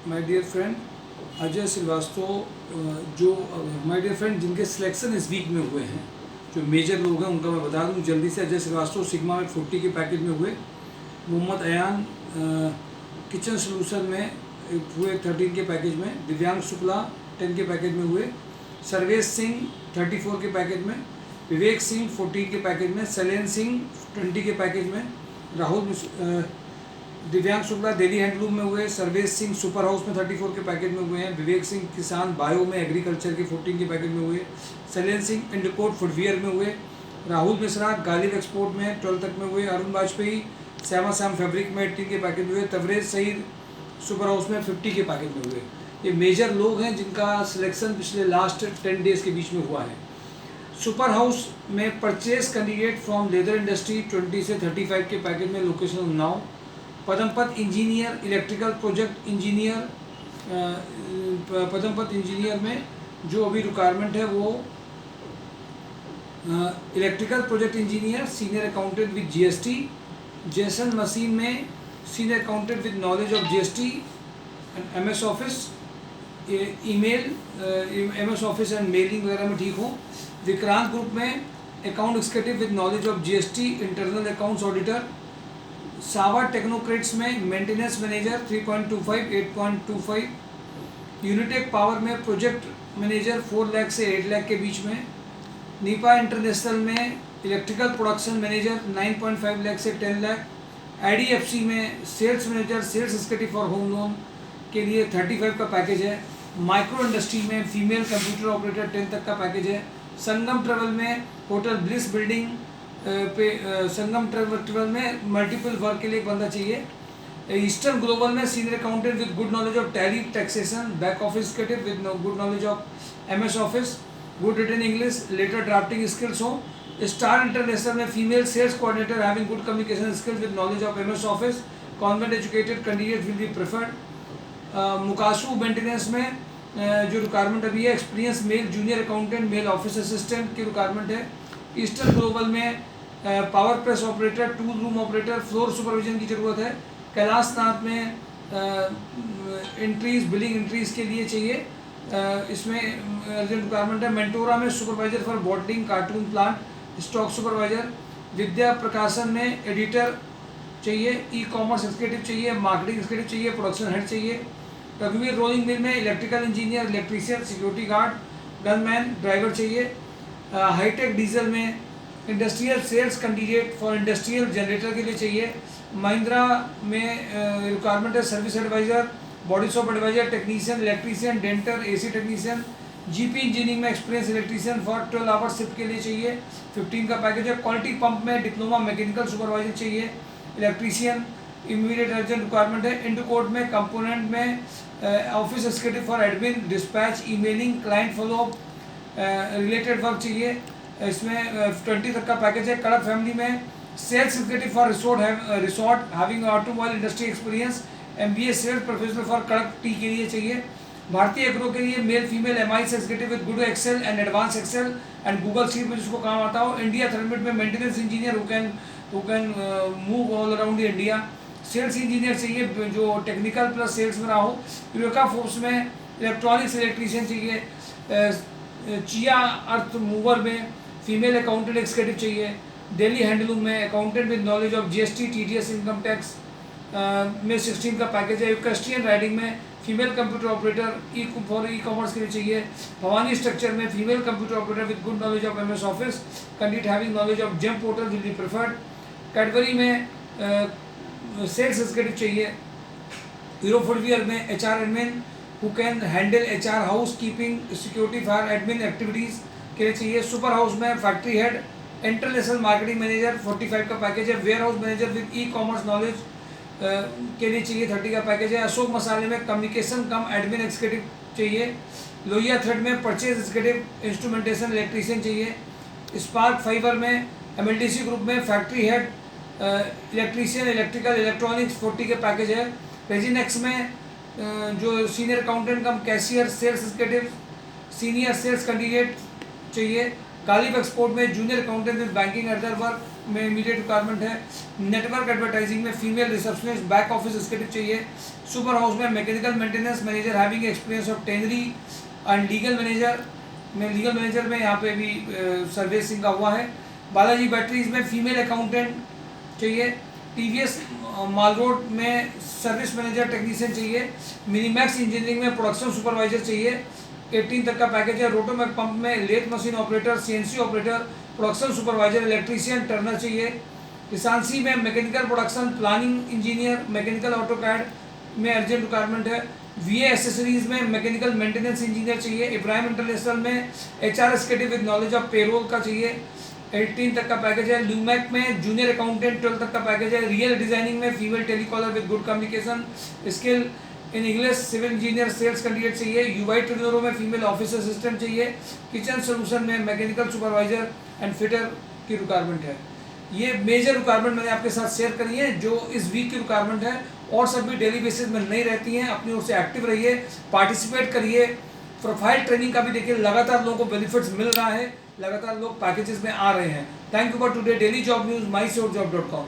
My dear friend Ajay Srivastava, जो my dear friend जिनके selection इस वीक में हुए हैं, जो मेजर लोग हैं उनका मैं बता दूं जल्दी से। अजय श्रीवास्तव सिग्मा में 40 के पैकेज में हुए। मोहम्मद अयान किचन सोल्यूशन में हुए 13 के पैकेज में। दिव्यांग शुक्ला 10 के पैकेज में हुए। सर्वेश सिंह 34 के पैकेज में। विवेक सिंह 14 के पैकेज में। शैलेंद्र सिंह 20 के पैकेज में। राहुल दिव्यांग शुक्ला दिल्ली हैंडलूम में हुए। सर्वेश सिंह सुपर हाउस में 34 के पैकेज में हुए हैं। विवेक सिंह किसान बायो में एग्रीकल्चर के 14 के पैकेज में हुए। शैलेंद्र सिंह इंडोकोट फुटवियर में हुए। राहुल मिश्रा गालिब एक्सपोर्ट में 12 तक में हुए। अरुण वाजपेयी श्याम फैब्रिक में 18 के पैकेज में हुए। तबरेज सईद सुपर हाउस में 50 के पैकेज में हुए। ये मेजर लोग हैं जिनका सिलेक्शन पिछले लास्ट 10 डेज के बीच में हुआ है। सुपर हाउस में purchase candidate from leather industry 20 से 35 के पैकेज में, location Unnao. Padampat engineer electrical project engineer, Padampat engineer में जो अभी रिक्वायरमेंट है वो electrical project engineer senior accountant with GST. जैसन मशीन में senior accountant with knowledge of GST and MS office, email MS office and mailing वगैरह में ठीक हो। विक्रांत ग्रुप में account executive with knowledge of GST internal accounts auditor. Sava technocrats में maintenance manager 3.25 8.25। Unitech power में project manager 4 lakh से 8 लाख के बीच में। नीपा इंटरनेशनल में इलेक्ट्रिकल प्रोडक्शन मैनेजर 9.5 लाख से 10 लाख। आईडीएफसी में sales manager sales executive for home loan के लिए 35 का पैकेज है। माइक्रो इंडस्ट्री में फीमेल कंप्यूटर ऑपरेटर 10 तक का पैकेज है। संगम ट्रेवल में होटल ब्लिस बिल्डिंग पे संगम ट्रेवल में मल्टीपल वर्क के लिए एक बंदा चाहिए। ईस्टर्न ग्लोबल में senior accountant with good knowledge of Tally taxation, back office executive with good knowledge of MS Office, good written English, letter drafting skills हो। Star International में female sales coordinator having good communication skills with knowledge of MS Office, convent educated candidate will be preferred. मुकासू maintenance में जो requirement अभी है experience male junior accountant male office assistant की requirement है। Eastern Global में power press operator, tool room operator, floor supervision की ज़रूरत है। कैलाश नाथ में एंट्रीज बिलिंग एंट्रीज के लिए चाहिए, इसमें अर्जेंट रिक्वायरमेंट है। मेंटोरा में supervisor for bottling carton plant, stock supervisor. Vidya Prakashan में एडिटर चाहिए, ई कॉमर्स एग्जीक्यूटिव चाहिए, मार्केटिंग एग्जीक्यूटिव चाहिए, प्रोडक्शन हेड चाहिए। रघुवीर रोलिंग मिल में electrical engineer, electrician, security guard, gunman, driver चाहिए। हाईटेक डीजल में industrial sales candidate for industrial generator के लिए चाहिए। महिंद्रा में रिक्वायरमेंट है service advisor, body shop advisor, technician, electrician, denter, AC technician. GP engineering में experience electrician for 12 hour shift के लिए चाहिए, 15 का पैकेज है। क्वालिटी पंप में डिप्लोमा मैकेनिकल सुपरवाइजर चाहिए, इलेक्ट्रीशियन, इमीडिएट अर्जेंट रिक्वायरमेंट है। इंडोकोड में कंपोनेंट में office executive for admin, dispatch, emailing, client follow up related work चाहिए, इसमें 20 तक का पैकेज है। कड़क फैमिली में sales executive for resort having automobile industry experience, MBA sales professional for Kadak tea के लिए चाहिए। भारतीय एग्रो के लिए male female MI executive with good excel and advance excel and Google sheet में जिसको काम आता हो। इंडिया थर्मिट में maintenance engineer who can move all around India. Sales engineer चाहिए जो टेक्निकल प्लस सेल्स में रहा हो। यूरेका फोर्स में इलेक्ट्रॉनिक्स इलेक्ट्रीशियन चाहिए। चिया अर्थ मूवर में फीमेल अकाउंटेंट एग्जीक्यूटिव चाहिए। दिल्ली हैंडलूम में accountant with knowledge of GST, TDS, income tax में 16 का पैकेज है। क्रिश्चियन राइडिंग में female computer operator for e commerce के लिए चाहिए। भवानी स्ट्रक्चर में female computer operator with good knowledge of MS office, candidate having knowledge of gem portal will be preferred. Cadbury में sales executive चाहिए। Hero footwear में HR admin who can handle HR house keeping security fire admin activities के लिए चाहिए। Super house में factory head, international marketing manager 45 का package है। Ware house manager with e commerce knowledge के लिए चाहिए 30 का पैकेज है। अशोक मसाले में कम्युनिकेशन कम एडमिन एग्जीक्यूटिव चाहिए। लोहिया थ्रेड में परचेज एग्जीक्यूटिव इंस्ट्रूमेंटेशन इलेक्ट्रीशियन चाहिए। स्पार्क फाइबर में एमएलडीसी ग्रुप में factory head electrician electrical electronics 40 के पैकेज है। रेजिनेक्स में जो senior accountant cum cashier sales executive senior sales candidate चाहिए। कालिप एक्सपोर्ट में junior accountant with banking other work में इमीडिएट रिक्वायरमेंट है। नेटवर्क एडवर्टाइजिंग में female receptionist back office executive चाहिए। सुपर हाउस में mechanical maintenance manager having experience of tannery and legal manager में यहाँ पे भी सर्विसिंग का हुआ है। बालाजी बैटरीज में फीमेल अकाउंटेंट चाहिए। टीवीएस माल रोड में सर्विस मैनेजर टेक्नीशियन चाहिए। मिनीमैक्स इंजीनियरिंग में प्रोडक्शन सुपरवाइजर चाहिए। 18 तक का पैकेज है। रोटोमैक पंप में lathe machine operator, CNC operator, production supervisor, electrician, turner चाहिए। किसानसी में mechanical production planning engineer, mechanical AutoCAD में अर्जेंट रिक्वायरमेंट है। वीए एसेसरीज में मैकेनिकल मेंटेनेंस इंजीनियर चाहिए। इब्राहिम इंटरनेशनल में HR executive with knowledge of payroll का चाहिए। 18 तक का पैकेज है। ल्यूमैक में जूनियर अकाउंटेंट 12 तक का पैकेज है। रियल डिजाइनिंग में female telecaller with good communication skill in English, civil engineer sales candidate चाहिए। यूआई ट्रेनरों में फीमेल ऑफिस असिस्टेंट चाहिए। किचन सोल्यूशन में मैकेनिकल सुपरवाइजर एंड फिटर की रिक्वायरमेंट है। ये मेजर रिक्वायरमेंट मैंने आपके साथ शेयर करी है जो इस वीक की रिक्वायरमेंट है, और सब भी डेली बेसिस में नहीं रहती हैं। अपनी ओर से एक्टिव रहिए, पार्टिसिपेट करिए। प्रोफाइल ट्रेनिंग का भी देखिए लगातार लोगों को बेनिफिट्स मिल रहा है, लगातार लोग पैकेजेस में आ रहे हैं। Thank you for today daily job news, mysourcejobs.com।